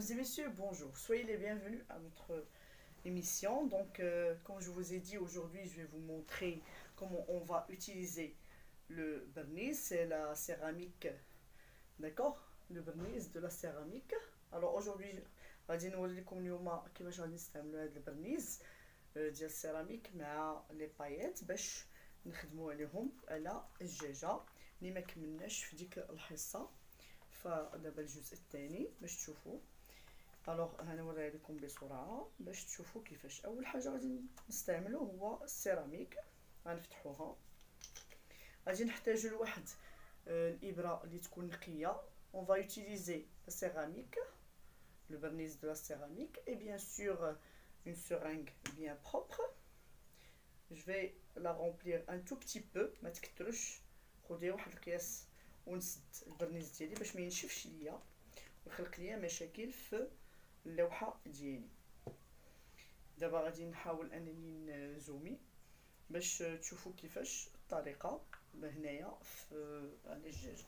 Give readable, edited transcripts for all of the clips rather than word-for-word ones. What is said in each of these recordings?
Mesdames et messieurs, bonjour. Soyez les bienvenus à notre émission. Donc, comme je vous ai dit, aujourd'hui, je vais vous montrer comment on va utiliser le vernis. C'est la céramique, d'accord? Le vernis de la céramique. Alors, aujourd'hui, غادي نوريكم اليوم كيفاش غادي نستعملوا هذا البرنيز ديال السيراميك مع لي بايات باش نخدموا عليهم على الدجاجه اللي ما كملناش في ديك الحصه. فدابا الجزء الثاني باش تشوفوا. الوغ غنوريها لكم بسرعه باش تشوفوا كيفاش. اول حاجه غادي نستعملو هو السيراميك. غنفتحوها. غادي نحتاجو لواحد الابره اللي تكون نقيه. on va utiliser la céramique, le vernis de la céramique et bien sûr une seringue bien propre. Je vais la remplir un tout petit peu. ما تكتروش. خدي واحد القياس ونسد البرنيز ديالي باش ما ينشفش ليا ويخلق ليا مشاكل في اللوحه ديالي. دابا غادي نحاول انني نزومي باش تشوفوا كيفاش الطريقه هنايا في على الدجاجه.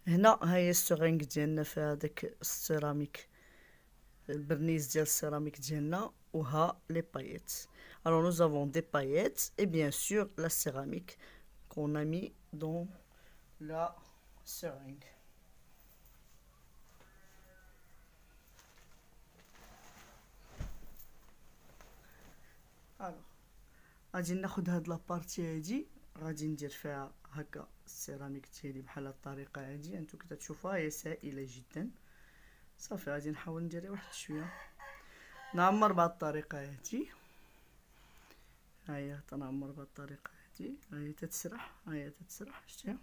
هنا هاهي السرنج ديالنا في هذاك السيراميك، البرنيز ديال السيراميك ديالنا، وها لي بايت. Alors nous avons des paillettes et bien sûr la céramique qu'on a mis dans la seringue. Alors غادي ناخد هاد لابارتي هادي، غادي ندير فيها هكا السيراميك ديالي بحال هاد الطريقه هادي. انتو كي تشوفوها هي سائله جدا. صافي غادي نحاول ندير واحد شويه، نعمر بهاد الطريقه هادي. هيا تنعمر بهاد الطريقه هادي. هي تتسرح، هي تتسرح. شتي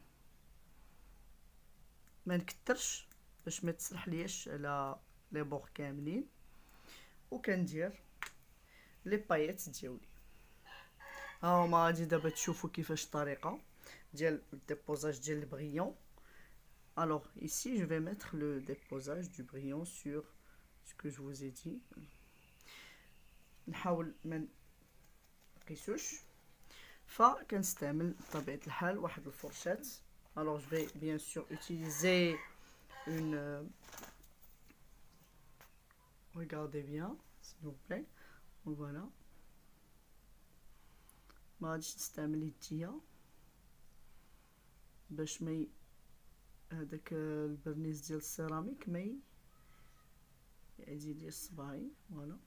ما نكترش باش ما تسرح لياش على لي بور كاملين. وكندير لي بايات ديالي. ها هما غادي دابا تشوفوا كيفاش الطريقه ديال الديبوزاج ديال البريون. Alors ici je vais mettre le déposage du brillant sur ce que je vous ai dit. نحاول ما نقيسوش. فكنستعمل بطبيعه الحال واحد الفرشاه. Alors je vais bien sûr utiliser une regardez bien s'il vous plaît. Voilà. ما غاديش نستعمل يديا باش ما هذاك البرنيز ديال السيراميك ما يزيد لي صباعي. فوالا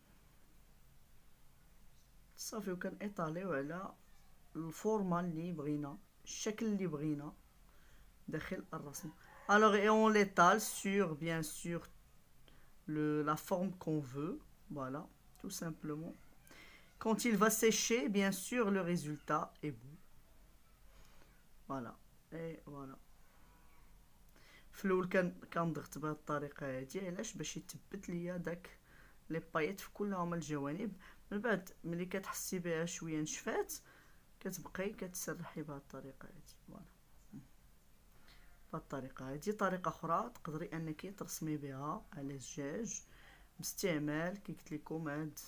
صافي. وكنطاليو على الفورمه اللي بغينا، الشكل اللي بغينا داخل الرسم. alors et on l'étale sur bien sûr la forme qu'on veut. Voilà, tout simplement. Quand il va sécher, bien sûr le résultat est beau. Voilà. et voilà. في الاول كنضغط بهذه الطريقه هذه. علاش؟ باش يثبت ليا داك لي بايط في كلهم الجوانب. من بعد ملي كتحسي بها شويه نشفات كتبقاي كتسرحي بهذه الطريقه هذه. فوالا بهذه الطريقه هذه. طريقه اخرى تقدري انك ترسمي بها على الدجاج باستعمال كي قلت لكم هاد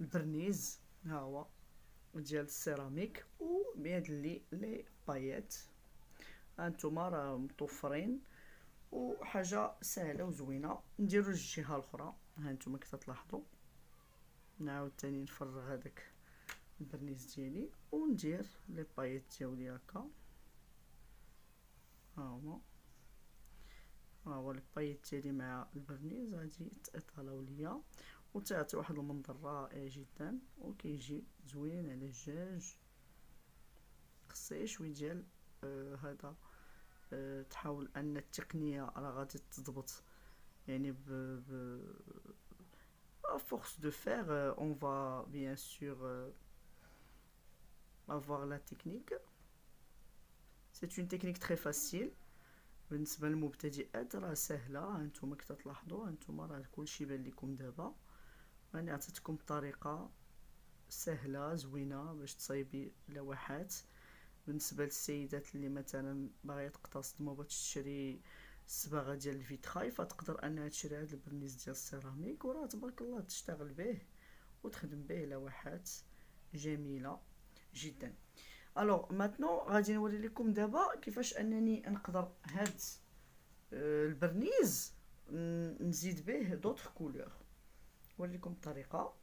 البرنيز ها هو ديال السيراميك وبهاد لي بايات. هانتوما راه متوفرين وحاجه سهله وزوينه. نديرو الجهه الاخرى. هانتوما كتلاحظوا نعاود تاني نفرغ هذاك البرنيز ديالي وندير لي بايط ديالي هكا. ها هو لي بايط ديالي مع البرنيز غادي يتطالعوا ليا وتعطي واحد المنظر رائع جدا وكيجي زوين على الدجاج. خصها شويه ديال هذا. تحاول ان التقنيه راه غادي تضبط يعني à force de faire on va bien sûr avoir la technique. c'est une technique très facile بالنسبه للمبتدئات. راه سهله. هانتوما كتلاحظوا هانتوما راه كلشي بان لكم دابا. انا عطيتكم طريقه سهله زوينه باش تصايبي لوحات. بالنسبه للسيدات اللي مثلا باغيه تقتصد ما بغاتش تشري الصباغه ديال الفيتراي فتقدر انها تشري هذا البرنيز ديال السيراميك وراه تبارك الله تشتغل به وتخدم به لوحات جميلة جدا. الوغ ماتنون غادي نوري لكم دابا كيفاش انني نقدر هاد البرنيز نزيد به دوطخ كولور. نوريكم الطريقة.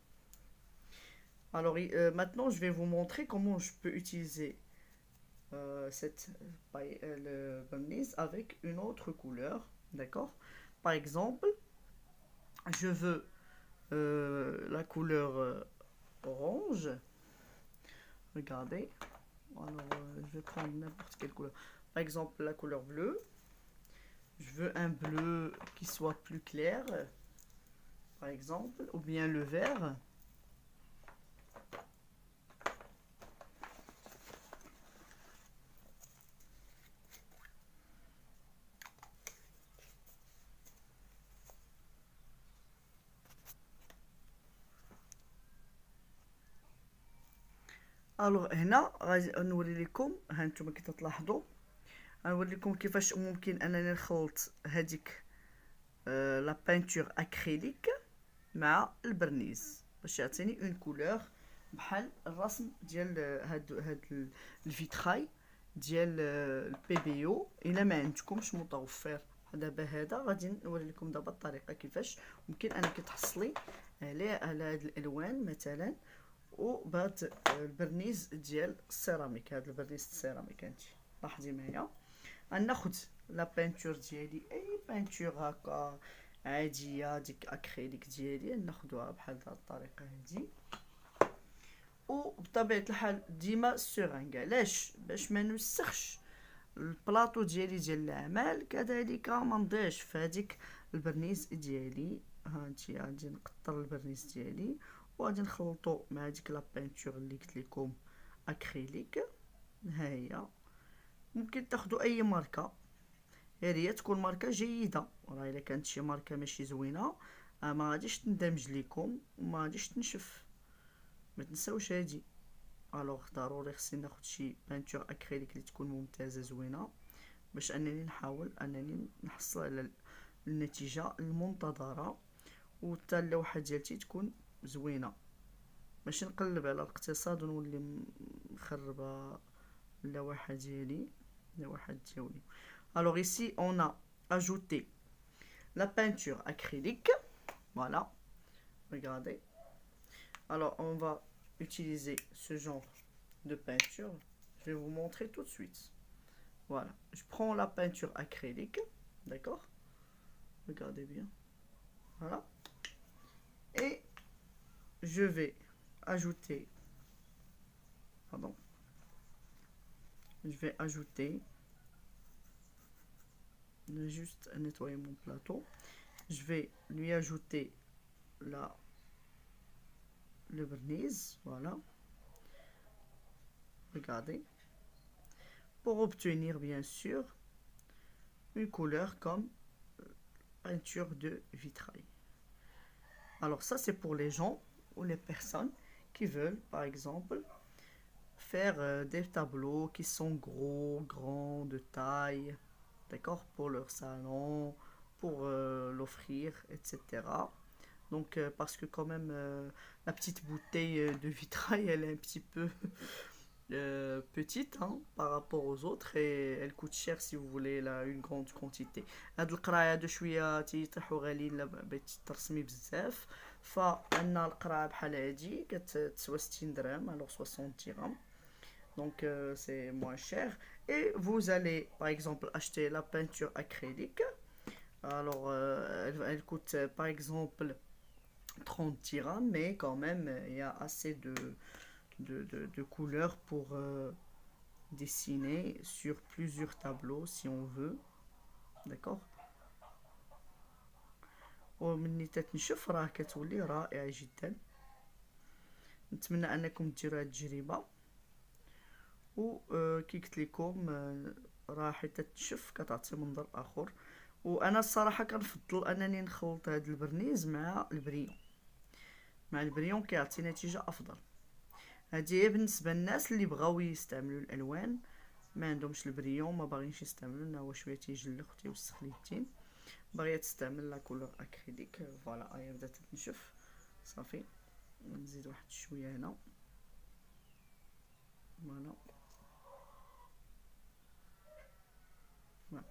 Alors maintenant je vais vous montrer comment je peux utiliser le vernis avec une autre couleur, d'accord. Par exemple, je veux la couleur orange. Regardez. Alors je vais prendre n'importe quelle couleur. Par exemple la couleur bleue. Je veux un bleu qui soit plus clair, par exemple, ou bien le vert. الوغ هنا غادي نوري لكم، ها نتوما كي تلاحظوا غنوري لكم كيفاش ممكن انني نخلط هذيك لا بانتور اكريليك مع البرنيز باش يعطيني اون كولور بحال الرسم ديال هاد الفيتراي ديال البي بي او. الا ما عندكمش متوفر دابا هذا غادي نوري لكم دابا الطريقه كيفاش ممكن انك تحصلي على هاد الالوان مثلا وبهاد البرنيز ديال السيراميك. هاد البرنيز السيراميك هانتي لاحظي معايا غناخد لا بانتور ديالي، اي بانتور هكا عاديه ديك اكريليك ديالي ناخدوها بحال هاد الطريقه هادي. وبطبيعه الحال ديما سورانغ، علاش؟ باش ما نوسخش البلاطو ديالي ديال العمل، كذلك ما نضيعش في هذيك البرنيز ديالي. هانتي غادي نقطر البرنيز ديالي وغادي نخلطو مع ديك لا بانتور اللي قلت لكم اكريليك. ها هي ممكن تاخدوا اي ماركه، هي تكون ماركه جيده. راه الا كانت شي ماركه ماشي زوينه ما غاديش تندمج لكم وما غاديش تنشف، ما تنساوش هادي. الوغ ضروري خصني ناخد شي بانتور اكريليك اللي تكون ممتازه زوينه باش انني نحاول انني نحصل على النتيجه المنتظره وحتى اللوحه ديالتي تكون زوينه، ماشي نقلب على الاقتصاد ونولي مخربه اللوحه ديالي اللوحات ديالي. Alors ici on a ajouté la peinture acrylique, voilà, regardez. Alors on va utiliser ce genre de peinture, je vais vous montrer tout de suite. Voilà, je prends la peinture acrylique, d'accord, regardez bien, voilà, et je vais ajouter, pardon, je vais ajouter, juste nettoyer mon plateau, je vais lui ajouter le vernis, voilà, regardez, pour obtenir bien sûr une couleur comme peinture de vitrail. Alors ça c'est pour les gens ou les personnes qui veulent par exemple faire des tableaux qui sont grands, de taille, d'accord, pour leur salon, pour l'offrir, etc. Donc parce que quand même la petite bouteille de vitrail elle est un petit peu petite hein, par rapport aux autres et elle coûte cher si vous voulez une grande quantité. هاد القرايه هادو شويه تيطيحوا غاليين الا بغيتي ترسمي بزاف، فان القرايه بحال هادي كتسوى 60 درهم alors 60 dirhams. Donc c'est moins cher et vous allez par exemple acheter la peinture acrylique. Alors elle coûte par exemple 30 dirhams mais quand même il y a assez de couleurs pour dessiner sur plusieurs tableaux si on veut, d'accord. ومني تتنشف راه كتولي رائعه جدا. نتمنى انكم ديروا هذه التجربه وكي قلت لكم راه حتى تنشف كتعطي منظر اخر. وانا الصراحه كنفضل انني نخلط هذا البرنيز مع البريون كيعطي نتيجه افضل. هذه هي بالنسبه للناس اللي بغاو يستعملوا الالوان ما عندهمش البريون ما باغينش يستعملوا لنا، هو شويه تيجلخ وتيوسخ لي التين، باغيه تستعمل لا كولور اكريليك. فوالا هي بدات تنشف صافي. نزيد واحد شويه هنا Voilà. Voilà.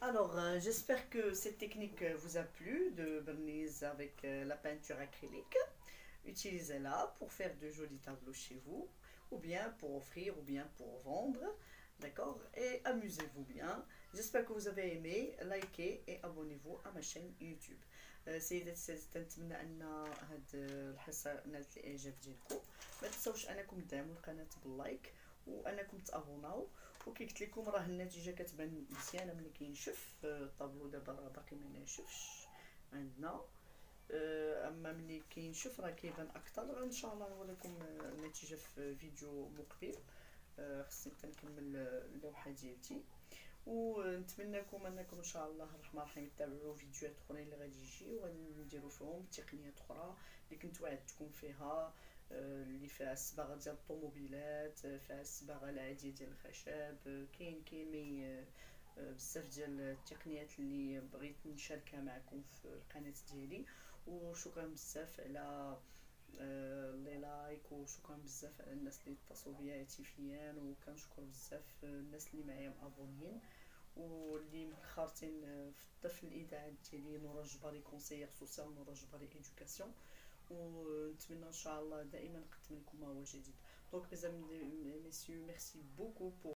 Alors, j'espère que cette technique vous a plu de vernis avec la peinture acrylique. Utilisez-la pour faire de jolis tableaux chez vous, ou bien pour offrir, ou bien pour vendre. D'accord? Et amusez-vous bien. J'espère que vous avez aimé. Likez et abonnez-vous à ma chaîne YouTube. سيداتي سادتي نتمنى ان هاد الحصه نالت الاعجاب ديالكم. ما تنساوش انكم تدعموا القناه باللايك وانكم تابوناو. وكي قلت لكم راه النتيجه كتبان مزيانه ملي كينشف الطابلو دابا راه باقي ما ناشفش عندنا. اما ملي كينشف راه كيبان اكثر. ان شاء الله نوريكم النتيجه في فيديو مقبل. خصني تنكمل اللوحه ديالتي. ونتمنىكم انكم ان شاء الله الرحمن الرحيم تتابعوا فيديوهات اخرين اللي غادي يجيو وغنديروا فيهم تقنيات اخرى اللي كنت وعدتكم فيها. اللي فيها الصباغه ديال الطوموبيلات، فيها الصباغه العاديه ديال الخشب. كاين مي بزاف ديال التقنيات اللي بغيت نشاركها معكم في القناه ديالي. وشكرا بزاف على لي لايك، وشكرا بزاف على الناس اللي اتصلوا بيا هاتفيا، وكنشكر بزاف الناس اللي معايا مابونيين واللي مخارطين في الطفل الاذاعات ديالي نورا الجباري كونسيير سوسيال نورا الجباري ادوكاسيون. ونتمنى ان شاء الله دائما نقدم لكم ما هو جديد. دونك ميزام ميسيو ميرسي بوكو